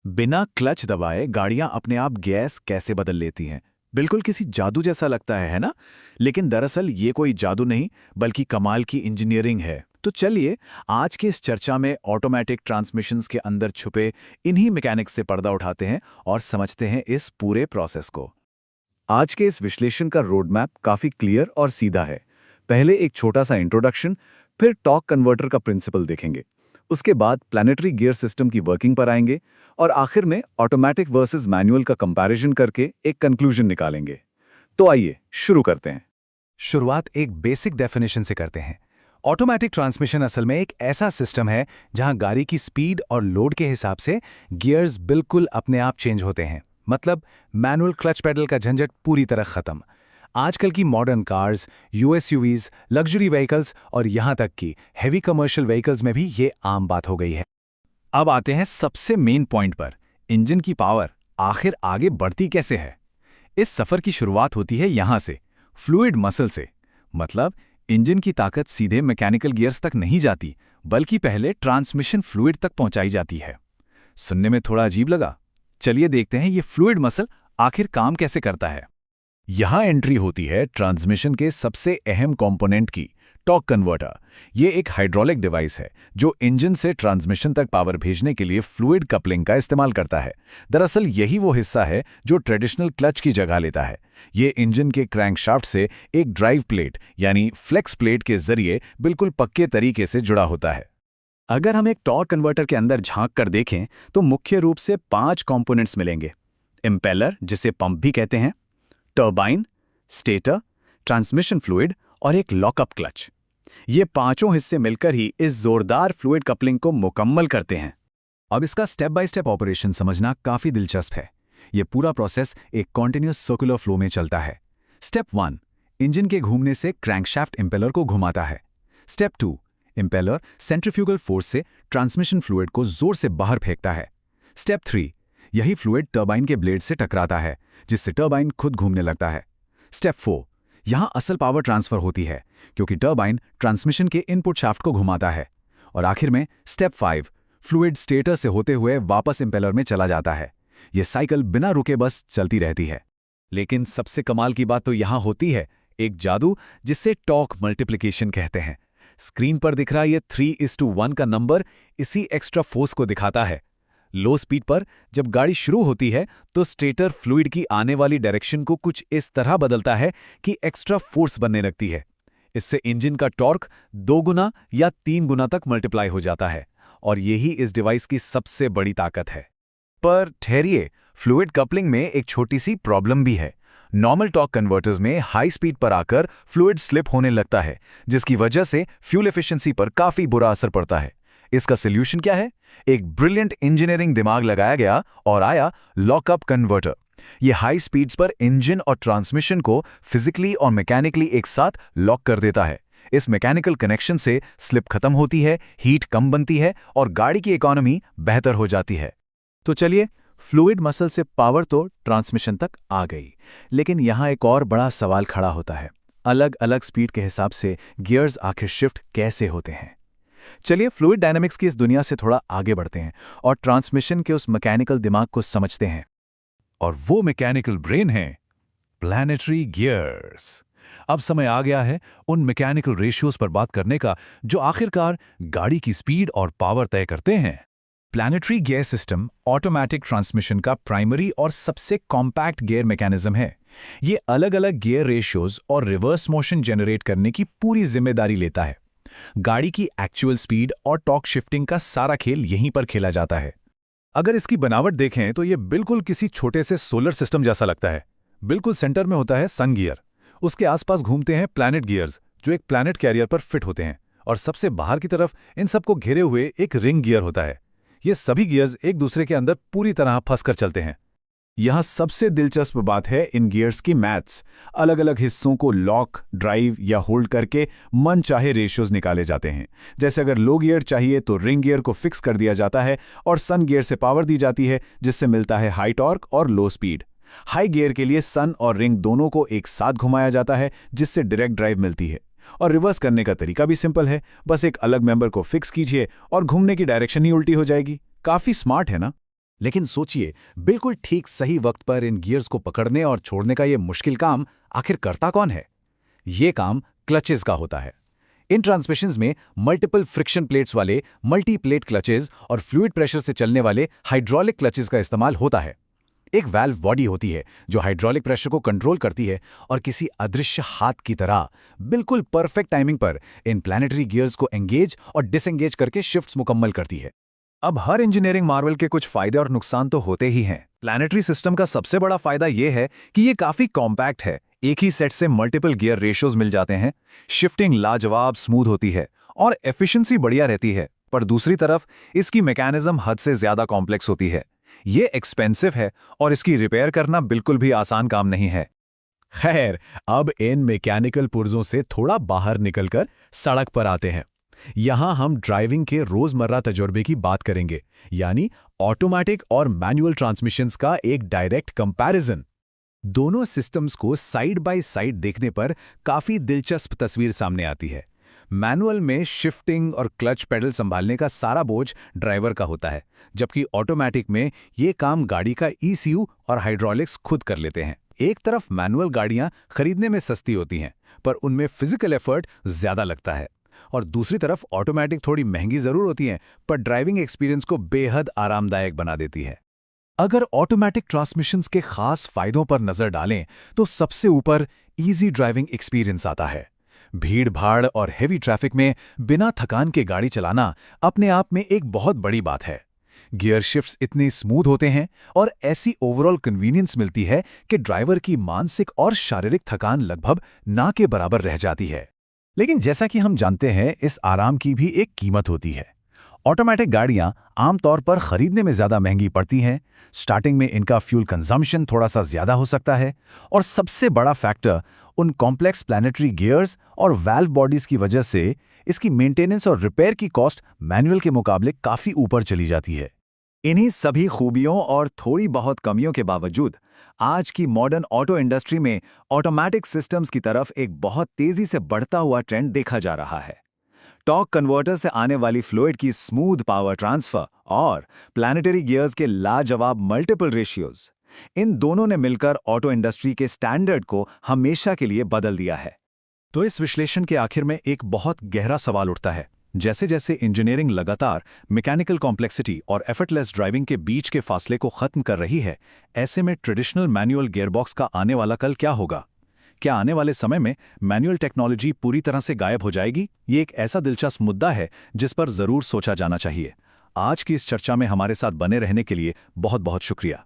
बिना क्लच दबाए गाड़ियां अपने आप गैस कैसे बदल लेती हैं? बिल्कुल किसी जादू जैसा लगता है ना? लेकिन दरअसल ये कोई जादू नहीं, बल्कि कमाल की इंजीनियरिंग है। तो चलिए, आज के इस चर्चा में ऑटोमेटिक ट्रांसमिशंस के अंदर छुपे इन्हीं मैकेनिक्स से पर्दा उठाते हैं और समझते हैं इस पूरे प्रोसेस को। आज के इस विश्लेषण का रोड मैप काफी क्लियर और सीधा है। पहले एक छोटा सा इंट्रोडक्शन, फिर टॉर्क कन्वर्टर का प्रिंसिपल देखेंगे। उसके बाद प्लैनेटरी गियर सिस्टम की वर्किंग पर आएंगे और आखिर में ऑटोमेटिक वर्सेस मैनुअल का कंपैरिजन करके एक कंक्लूजन निकालेंगे। तो आइए शुरू करते हैं। शुरुआत एक बेसिक डेफिनेशन से करते हैं। ऑटोमेटिक ट्रांसमिशन असल में एक ऐसा सिस्टम है जहां गाड़ी की स्पीड और लोड के हिसाब से गियर्स बिल्कुल अपने आप चेंज होते हैं। मतलब मैनुअल क्लच पेडल का झंझट पूरी तरह खत्म। आजकल की मॉडर्न कार्स, यूएसयूवीज, लग्जरी व्हीकल्स और यहां तक कि हेवी कमर्शियल व्हीकल्स में भी ये आम बात हो गई है। अब आते हैं सबसे मेन पॉइंट पर, इंजन की पावर आखिर आगे बढ़ती कैसे है। इस सफर की शुरुआत होती है यहां से, फ्लूइड मसल से। मतलब इंजन की ताकत सीधे मैकेनिकल गियर्स तक नहीं जाती, बल्कि पहले ट्रांसमिशन फ्लूइड तक पहुंचाई जाती है। सुनने में थोड़ा अजीब लगा? चलिए देखते हैं ये फ्लूइड मसल आखिर काम कैसे करता है। यहां एंट्री होती है ट्रांसमिशन के सबसे अहम कंपोनेंट की, टॉर्क कन्वर्टर। ये एक हाइड्रोलिक डिवाइस है जो इंजन से ट्रांसमिशन तक पावर भेजने के लिए फ्लूइड कपलिंग का इस्तेमाल करता है। दरअसल यही वो हिस्सा है जो ट्रेडिशनल क्लच की जगह लेता है। ये इंजन के क्रैंकशाफ्ट से एक ड्राइव प्लेट यानी फ्लेक्स प्लेट के जरिए बिल्कुल पक्के तरीके से जुड़ा होता है। अगर हम एक टॉर्क कन्वर्टर के अंदर झांक कर देखें तो मुख्य रूप से 5 कंपोनेंट्स मिलेंगे। इम्पेलर, जिसे पंप भी कहते हैं, टर्बाइन, स्टेटर, ट्रांसमिशन फ्लूइड और एक लॉकअप क्लच। ये पांचों हिस्से मिलकर ही इस जोरदार फ्लूइड कपलिंग को मुकम्मल करते हैं। अब इसका स्टेप बाय स्टेप ऑपरेशन समझना काफी दिलचस्प है। यह पूरा प्रोसेस एक कॉन्टिन्यूअस सर्कुलर फ्लो में चलता है। स्टेप 1, इंजन के घूमने से क्रैंकशाफ्ट इम्पेलर को घुमाता है। स्टेप 2, इम्पेलर सेंट्रीफ्यूगल फोर्स से ट्रांसमिशन फ्लूइड को जोर से बाहर फेंकता है। स्टेप 3, यही फ्लूइड टर्बाइन के ब्लेड से टकराता है, जिससे टर्बाइन खुद घूमने लगता है। स्टेप 4, यहां असल पावर ट्रांसफर होती है, क्योंकि टर्बाइन ट्रांसमिशन के इनपुट शाफ्ट को घुमाता है। और आखिर में स्टेप 5, फ्लूइड स्टेटर से होते हुए वापस इम्पेलर में चला जाता है। यह साइकिल बिना रुके बस चलती रहती है। लेकिन सबसे कमाल की बात तो यहां होती है, एक जादू जिसे टॉर्क मल्टीप्लिकेशन कहते हैं। स्क्रीन पर दिख रहा ये 3:1 का नंबर इसी एक्स्ट्रा फोर्स को दिखाता है। लो स्पीड पर जब गाड़ी शुरू होती है तो स्टेटर फ्लूइड की आने वाली डायरेक्शन को कुछ इस तरह बदलता है कि एक्स्ट्रा फोर्स बनने लगती है। इससे इंजन का टॉर्क 2 गुना या 3 गुना तक मल्टीप्लाई हो जाता है, और यही इस डिवाइस की सबसे बड़ी ताकत है। पर ठहरिए, फ्लूइड कपलिंग में एक छोटी सी प्रॉब्लम भी है। नॉर्मल टॉर्क कन्वर्टर्स में हाई स्पीड पर आकर फ्लूइड स्लिप होने लगता है, जिसकी वजह से फ्यूल एफिशिएंसी पर काफी बुरा असर पड़ता है। इसका सॉल्यूशन क्या है? एक ब्रिलियंट इंजीनियरिंग दिमाग लगाया गया और आया लॉकअप कन्वर्टर। यह हाई स्पीड्स पर इंजन और ट्रांसमिशन को फिजिकली और मैकेनिकली एक साथ लॉक कर देता है। इस मैकेनिकल कनेक्शन से स्लिप खत्म होती है, हीट कम बनती है और गाड़ी की इकोनॉमी बेहतर हो जाती है। तो चलिए, फ्लूइड मसल से पावर तो ट्रांसमिशन तक आ गई, लेकिन यहां एक और बड़ा सवाल खड़ा होता है। अलग अलग स्पीड के हिसाब से गियर्स आखिर शिफ्ट कैसे होते हैं? चलिए फ्लूइड डायनामिक्स की इस दुनिया से थोड़ा आगे बढ़ते हैं और ट्रांसमिशन के उस मैकेनिकल दिमाग को समझते हैं। और वो मैकेनिकल ब्रेन है प्लैनेटरी गियर्स। अब समय आ गया है उन मैकेनिकल रेशियोज पर बात करने का जो आखिरकार गाड़ी की स्पीड और पावर तय करते हैं। Planetary gear system automatic transmission का प्राइमरी और सबसे कॉम्पैक्ट गियर मैकेनिज्म है। ये अलग अलग गियर रेशियोज और रिवर्स मोशन जनरेट करने की पूरी जिम्मेदारी लेता है। गाड़ी की एक्चुअल स्पीड और टॉर्क शिफ्टिंग का सारा खेल यहीं पर खेला जाता है। अगर इसकी बनावट देखें तो यह बिल्कुल किसी छोटे से सोलर सिस्टम जैसा लगता है। बिल्कुल सेंटर में होता है सन गियर, उसके आसपास घूमते हैं प्लैनेट गियर्स जो एक प्लैनेट कैरियर पर फिट होते हैं, और सबसे बाहर की तरफ इन सबको घेरे हुए एक रिंग गियर होता है। ये सभी गियर्स एक दूसरे के अंदर पूरी तरह फंसकर चलते हैं। यहां सबसे दिलचस्प बात है इन गियर्स की मैथ्स। अलग अलग हिस्सों को लॉक, ड्राइव या होल्ड करके मन चाहे रेशियोज निकाले जाते हैं। जैसे अगर लो गियर चाहिए तो रिंग गियर को फिक्स कर दिया जाता है और सन गियर से पावर दी जाती है, जिससे मिलता है हाई टॉर्क और लो स्पीड। हाई गियर के लिए सन और रिंग दोनों को एक साथ घुमाया जाता है, जिससे डायरेक्ट ड्राइव मिलती है। और रिवर्स करने का तरीका भी सिंपल है, बस एक अलग मेंबर को फिक्स कीजिए और घूमने की डायरेक्शन ही उल्टी हो जाएगी। काफी स्मार्ट है ना? लेकिन सोचिए, बिल्कुल ठीक सही वक्त पर इन गियर्स को पकड़ने और छोड़ने का ये मुश्किल काम आखिर करता कौन है? ये काम क्लचेस का होता है। इन ट्रांसमिशंस में मल्टीपल फ्रिक्शन प्लेट्स वाले मल्टी प्लेट क्लचेस और फ्लूइड प्रेशर से चलने वाले हाइड्रोलिक क्लचेस का इस्तेमाल होता है। एक वैल्व बॉडी होती है जो हाइड्रोलिक प्रेशर को कंट्रोल करती है और किसी अदृश्य हाथ की तरह बिल्कुल परफेक्ट टाइमिंग पर इन प्लैनेटरी गियर्स को एंगेज और डिसएंगेज करके शिफ्ट्स मुकम्मल करती है। अब हर इंजीनियरिंग मार्वल के कुछ फायदे और नुकसान तो होते ही हैं। प्लैनेटरी सिस्टम का सबसे बड़ा फायदा यह है कि ये काफी कॉम्पैक्ट है। एक ही सेट से मल्टीपल गियर रेशियोज मिल जाते हैं, शिफ्टिंग लाजवाब स्मूथ होती है और एफिशिएंसी बढ़िया रहती है। पर दूसरी तरफ इसकी मैकेनिज्म हद से ज्यादा कॉम्प्लेक्स होती है। ये एक्सपेंसिव है और इसकी रिपेयर करना बिल्कुल भी आसान काम नहीं है। खैर, अब इन मैकेनिकल पुर्जों से थोड़ा बाहर निकलकर सड़क पर आते हैं। यहां हम ड्राइविंग के रोजमर्रा तजुर्बे की बात करेंगे, यानी ऑटोमेटिक और मैनुअल ट्रांसमिशंस का एक डायरेक्ट कंपैरिजन। दोनों सिस्टम्स को साइड बाय साइड देखने पर काफी दिलचस्प तस्वीर सामने आती है। मैनुअल में शिफ्टिंग और क्लच पेडल संभालने का सारा बोझ ड्राइवर का होता है, जबकि ऑटोमेटिक में ये काम गाड़ी का ECU और हाइड्रोलिक्स खुद कर लेते हैं। एक तरफ मैनुअल गाड़ियां खरीदने में सस्ती होती हैं, पर उनमें फिजिकल एफर्ट ज्यादा लगता है, और दूसरी तरफ ऑटोमेटिक थोड़ी महंगी जरूर होती हैं, पर ड्राइविंग एक्सपीरियंस को बेहद आरामदायक बना देती है। अगर ऑटोमेटिक ट्रांसमिशंस के खास फायदों पर नजर डालें तो सबसे ऊपर इजी ड्राइविंग एक्सपीरियंस आता है। भीड़ भाड़ और हेवी ट्रैफिक में बिना थकान के गाड़ी चलाना अपने आप में एक बहुत बड़ी बात है। गियर शिफ्ट्स इतने स्मूथ होते हैं और ऐसी ओवरऑल कन्वीनियंस मिलती है कि ड्राइवर की मानसिक और शारीरिक थकान लगभग ना के बराबर रह जाती है। लेकिन जैसा कि हम जानते हैं, इस आराम की भी एक कीमत होती है। ऑटोमेटिक गाड़ियां आमतौर पर खरीदने में ज़्यादा महंगी पड़ती हैं, स्टार्टिंग में इनका फ्यूल कंजम्पशन थोड़ा सा ज़्यादा हो सकता है, और सबसे बड़ा फैक्टर उन कॉम्प्लेक्स प्लैनेटरी गियर्स और वाल्व बॉडीज़ की वजह से इसकी मेंटेनेंस और रिपेयर की कॉस्ट मैनुअल के मुकाबले काफ़ी ऊपर चली जाती है। इन्हीं सभी खूबियों और थोड़ी बहुत कमियों के बावजूद आज की मॉडर्न ऑटो इंडस्ट्री में ऑटोमेटिक सिस्टम्स की तरफ एक बहुत तेज़ी से बढ़ता हुआ ट्रेंड देखा जा रहा है। टॉर्क कन्वर्टर से आने वाली फ्लूइड की स्मूथ पावर ट्रांसफर और प्लैनेटरी गियर्स के लाजवाब मल्टीपल रेशियोज, इन दोनों ने मिलकर ऑटो इंडस्ट्री के स्टैंडर्ड को हमेशा के लिए बदल दिया है। तो इस विश्लेषण के आखिर में एक बहुत गहरा सवाल उठता है। जैसे जैसे इंजीनियरिंग लगातार मैकेनिकल कॉम्प्लेक्सिटी और एफर्टलेस ड्राइविंग के बीच के फासले को खत्म कर रही है, ऐसे में ट्रेडिशनल मैनुअल गियरबॉक्स का आने वाला कल क्या होगा? क्या आने वाले समय में मैनुअल टेक्नोलॉजी पूरी तरह से गायब हो जाएगी? ये एक ऐसा दिलचस्प मुद्दा है जिस पर जरूर सोचा जाना चाहिए। आज की इस चर्चा में हमारे साथ बने रहने के लिए बहुत बहुत शुक्रिया।